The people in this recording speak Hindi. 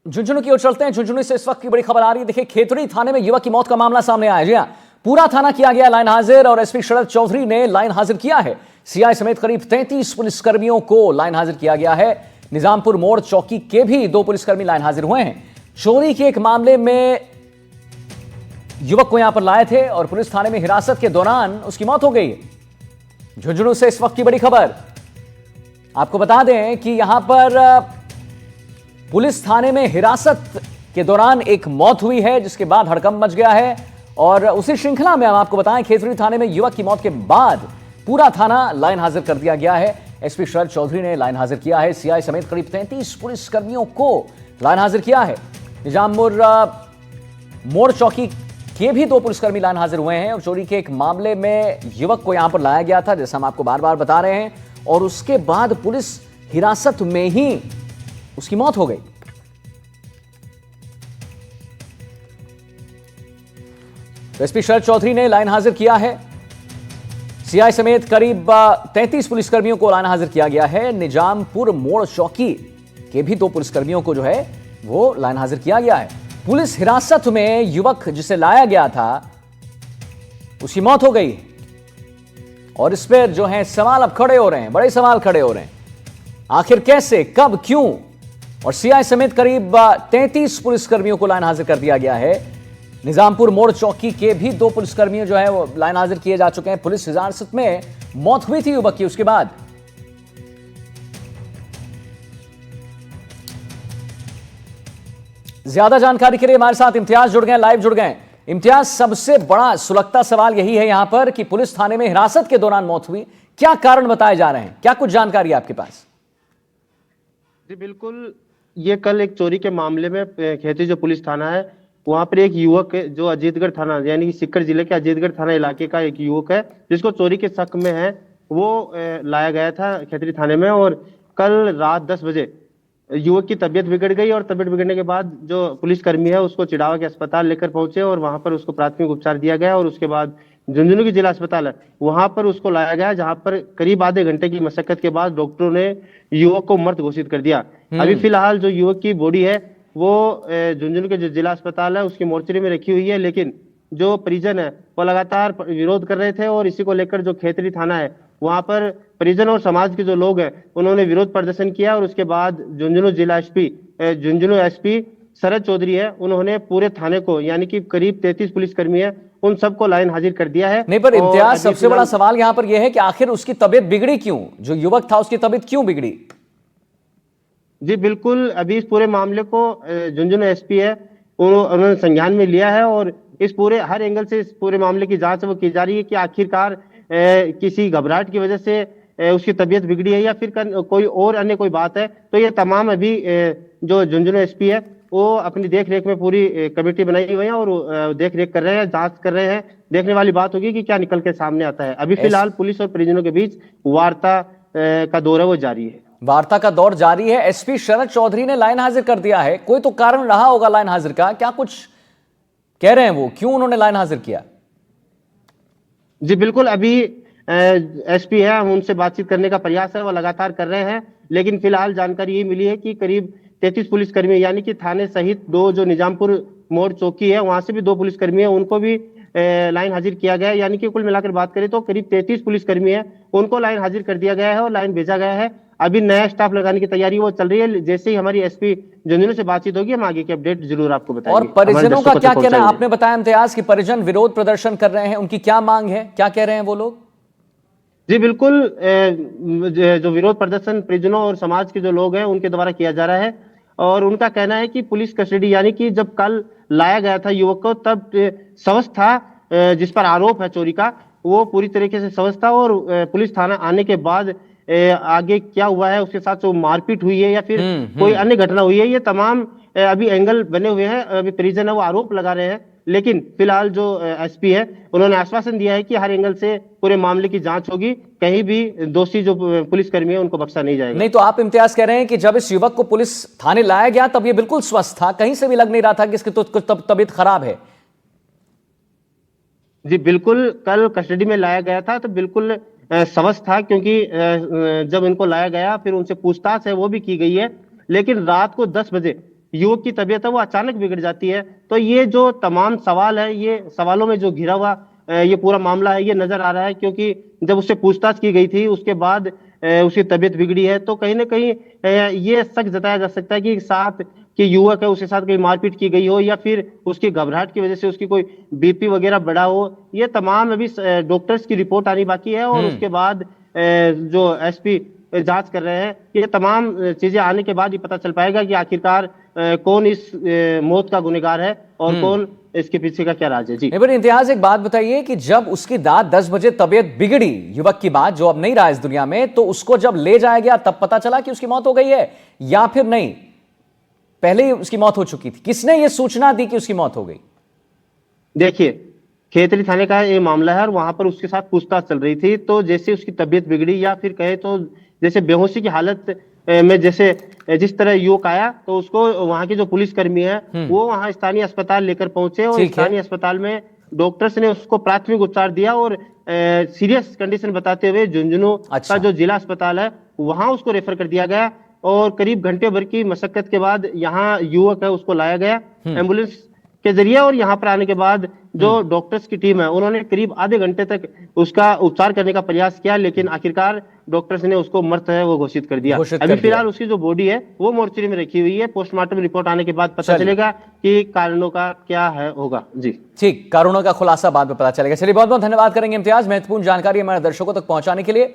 झुंझुनू की ओर चलते हैं। झुंझुनू से इस वक्त की बड़ी खबर आ रही है। देखिए, खेतड़ी थाने में युवक की मौत का मामला सामने आया। जी हां, पूरा थाना किया गया लाइन हाजिर और एसपी शरद चौधरी ने लाइन हाजिर किया है। सीआई समेत करीब 33 पुलिसकर्मियों को लाइन हाजिर किया गया है। निजामपुर मोड़ चौकी के भी 2 पुलिसकर्मी लाइन हाजिर हुए हैं। चोरी के एक मामले में युवक को यहां पर लाए थे और पुलिस थाने में हिरासत के दौरान उसकी मौत हो गई। झुंझुनू से इस वक्त की बड़ी खबर आपको बता दें कि यहां पर पुलिस थाने में हिरासत के दौरान एक मौत हुई है, जिसके बाद हड़कंप मच गया है। और उसी श्रृंखला में हम आपको बताएं, खेतड़ी थाने में युवक की मौत के बाद पूरा थाना लाइन हाजिर कर दिया गया है। एसपी शरद चौधरी ने लाइन हाजिर किया है। सीआई समेत करीब 33 पुलिसकर्मियों को लाइन हाजिर किया है। निजामपुर मोड़ चौकी के भी 2 पुलिसकर्मी लाइन हाजिर हुए हैं और चोरी के एक मामले में युवक को यहां पर लाया गया था, जैसा हम आपको बार बार बता रहे हैं, और उसके बाद पुलिस हिरासत में ही उसकी मौत हो गई। तो एसपी शरद चौधरी ने लाइन हाजिर किया है। सीआई समेत करीब 33 पुलिसकर्मियों को लाइन हाजिर किया गया है। निजामपुर मोड़ चौकी के भी 2 पुलिसकर्मियों को जो है वो लाइन हाजिर किया गया है। पुलिस हिरासत में युवक जिसे लाया गया था उसकी मौत हो गई और इस पर जो है सवाल अब खड़े हो रहे हैं, बड़े सवाल खड़े हो रहे हैं। आखिर कैसे, कब, क्यों? और सीआई समेत करीब 33 पुलिसकर्मियों को लाइन हाजिर कर दिया गया है। निजामपुर मोड़ चौकी के भी 2 पुलिसकर्मियों जो है वो लाइन हाजिर किए जा चुके हैं। पुलिस हिरासत में मौत हुई थी युवक की, उसके बाद ज्यादा जानकारी के लिए हमारे साथ इम्तियाज जुड़ गए, लाइव जुड़ गए। इम्तियाज, सबसे बड़ा सुलगता सवाल यही है यहां पर कि पुलिस थाने में हिरासत के दौरान मौत हुई, क्या कारण बताए जा रहे हैं? क्या कुछ जानकारी आपके पास? जी बिल्कुल, ये कल एक चोरी के मामले में खेतड़ी जो पुलिस थाना है वहां पर एक युवक है जो अजीतगढ़ थाना यानी कि सीकर जिले के अजीतगढ़ थाना इलाके का एक युवक है जिसको चोरी के शक में है, वो लाया गया था खेतड़ी थाने में। और कल रात 10 बजे युवक की तबीयत बिगड़ गई और तबीयत बिगड़ने के बाद जो पुलिसकर्मी है उसको चिड़ावा के अस्पताल लेकर पहुंचे और वहां पर उसको प्राथमिक उपचार दिया गया और उसके बाद झुंझुनू की जिला अस्पताल है वहां पर उसको लाया गया, जहां पर करीब आधे घंटे की मशक्कत के बाद डॉक्टरों ने युवक को मृत घोषित कर दिया। अभी फिलहाल जो युवक की बॉडी है वो झुंझुनू के जो जिला अस्पताल है उसकी मोर्चरी में रखी हुई है, लेकिन जो परिजन है वो लगातार विरोध कर रहे थे और इसी को लेकर जो खेतड़ी थाना है वहां पर परिजन और समाज के जो लोग हैं उन्होंने विरोध प्रदर्शन किया और उसके बाद झुंझुनू एसपी शरद चौधरी है, उन्होंने पूरे थाने को यानी कि करीब 33 पुलिसकर्मी है उन सबको लाइन हाजिर कर दिया है। नहीं, पर इम्तियाज, सबसे बड़ा सवाल यहां पर यह है कि आखिर उसकी तबीयत बिगड़ी क्यों? जो युवक था उसकी तबीयत क्यों बिगड़ी? जी बिल्कुल, अभी इस पूरे मामले को झुंझुनू एसपी है उन्होंने संज्ञान में लिया है और इस पूरे हर एंगल से इस पूरे मामले की जांच वो की जा रही है कि आखिरकार किसी घबराहट की वजह से उसकी तबीयत बिगड़ी है या फिर कोई और अन्य कोई बात है। तो ये तमाम अभी जो झुंझुनू एसपी है वो अपनी देख रेख में पूरी कमेटी बनाई हुई है और देख रेख कर रहे हैं, जांच कर रहे हैं। देखने वाली बात होगी कि क्या निकल के सामने आता है। अभी फिलहाल पुलिस और परिजनों के बीच वार्ता का दौर है वो जारी है। वार्ता का दौर जारी है। एसपी शरद चौधरी ने लाइन हाजिर कर दिया है, कोई तो कारण रहा होगा लाइन हाजिर का, क्या कुछ कह रहे हैं वो, क्यों उन्होंने लाइन हाजिर किया? जी बिल्कुल, अभी एसपी है, हम उनसे बातचीत करने का प्रयास है वो लगातार कर रहे हैं, लेकिन फिलहाल जानकारी ये मिली है कि करीब 33 पुलिसकर्मी यानी कि थाने सहित 2 जो निजामपुर मोड़ चौकी है वहां से भी 2 पुलिसकर्मी है उनको भी लाइन हाजिर किया गया है। यानी कि कुल मिलाकर बात करें तो करीब 33 पुलिसकर्मी है उनको लाइन हाजिर कर दिया गया है और लाइन भेजा गया है। अभी नया स्टाफ लगाने की तैयारी वो चल रही है। जैसे ही हमारी एसपी झुंझुनू से बातचीत होगी हम आगे की अपडेट जरूर आपको बताएंगे। और परिजनों का क्या कहना है? आपने बताया इम्तियाज कि परिजन विरोध प्रदर्शन कर रहे हैं, उनकी क्या मांग है, क्या कह रहे हैं वो लोग? जी बिल्कुल, जो विरोध प्रदर्शन परिजनों और समाज के जो लोग हैं उनके द्वारा किया जा रहा है और उनका कहना है कि पुलिस कस्टडी यानी कि जब कल लाया गया था युवक को तब स्वस्थ था, जिस पर आरोप है चोरी का वो पूरी तरीके से स्वस्थ था और पुलिस थाना आने के बाद आगे क्या हुआ है उसके साथ जो मारपीट हुई है या फिर कोई अन्य घटना हुई है ये तमाम अभी एंगल बने हुए हैं। अभी परिजन है वो आरोप लगा रहे हैं, लेकिन फिलहाल जो एसपी है उन्होंने आश्वासन दिया है कि हर एंगल से पूरे मामले की जांच होगी, कहीं भी दोषी जो पुलिसकर्मी है उनको बख्शा नहीं जाएगा। नहीं, तो आप इम्तियाज कह रहे हैं कि जब इस युवक को पुलिस थाने लाया गया तब ये बिल्कुल स्वस्थ था, कहीं से भी लग नहीं रहा था कि इसकी तो तबीयत खराब है? जी बिल्कुल, कल कस्टडी में लाया गया था तो बिल्कुल स्वस्थ था, क्योंकि जब इनको लाया गया फिर उनसे पूछताछ है वो भी की गई है, लेकिन रात को 10 बजे युवक की तबीयत है वो अचानक बिगड़ जाती है। तो ये जो तमाम सवाल है, ये सवालों में जो घिरा हुआ ये पूरा मामला है, ये नजर आ रहा है, क्योंकि जब उससे पूछताछ की गई थी उसके बाद उसकी तबीयत बिगड़ी है, तो कहीं ना कहीं ये शक जताया जा सकता है कि साथ के युवक है उसके साथ कहीं मारपीट की गई हो, या फिर उसकी घबराहट की वजह से उसकी कोई बीपी वगैरह बढ़ा हो। ये तमाम अभी डॉक्टर्स की रिपोर्ट आनी बाकी है, और उसके बाद जो एसपी जांच कर रहे हैं, ये तमाम चीजें आने के बाद ही पता चल पाएगा कि आखिरकार कौन इस मौत का गुनहगार है और कौन इसके पीछे का क्या राज है। जी पर इम्तियाज, एक बात बताइए कि जब उसकी रात 10 बजे तबीयत बिगड़ी, युवक की बात जो अब नहीं रहा इस दुनिया में, तो उसको जब ले जाया गया तब पता चला कि उसकी मौत हो गई है, या फिर नहीं, पहले ही उसकी मौत हो चुकी थी? किसने ये सूचना दी कि उसकी मौत हो गई? देखिए, खेतड़ी थाने का ये मामला है और वहां पर उसके साथ पूछताछ चल रही थी। तो जैसे उसकी तबीयत बिगड़ी, या फिर कहे तो जैसे बेहोशी की हालत में जैसे जिस तरह युवक आया, तो उसको वहां के जो पुलिसकर्मी है वो वहां स्थानीय अस्पताल लेकर पहुंचे, और ठीक है। स्थानीय अस्पताल में डॉक्टर्स ने उसको प्राथमिक उपचार दिया, और सीरियस कंडीशन बताते हुए झुंझुनू अच्छा। का जो जिला अस्पताल है वहां उसको रेफर कर दिया गया। और करीब घंटे भर की मशक्कत के बाद यहाँ युवक है उसको लाया गया एम्बुलेंस के जरिए, और यहाँ पर आने के बाद जो डॉक्टर्स की टीम है उन्होंने करीब आधे घंटे तक उसका उपचार करने का प्रयास किया, लेकिन आखिरकार डॉक्टर्स ने उसको मृत है वो घोषित कर दिया। घोषित अभी कर दिया। फिलहाल उसकी जो बॉडी है वो मोर्चरी में रखी हुई है। पोस्टमार्टम रिपोर्ट आने के बाद पता चलेगा कि कारणों का क्या है होगा। जी ठीक, कारणों का खुलासा बाद में पता चलेगा। चलिए, बहुत बहुत धन्यवाद करेंगे इम्तियाज, महत्वपूर्ण जानकारी हमारे दर्शकों तक पहुंचाने के लिए।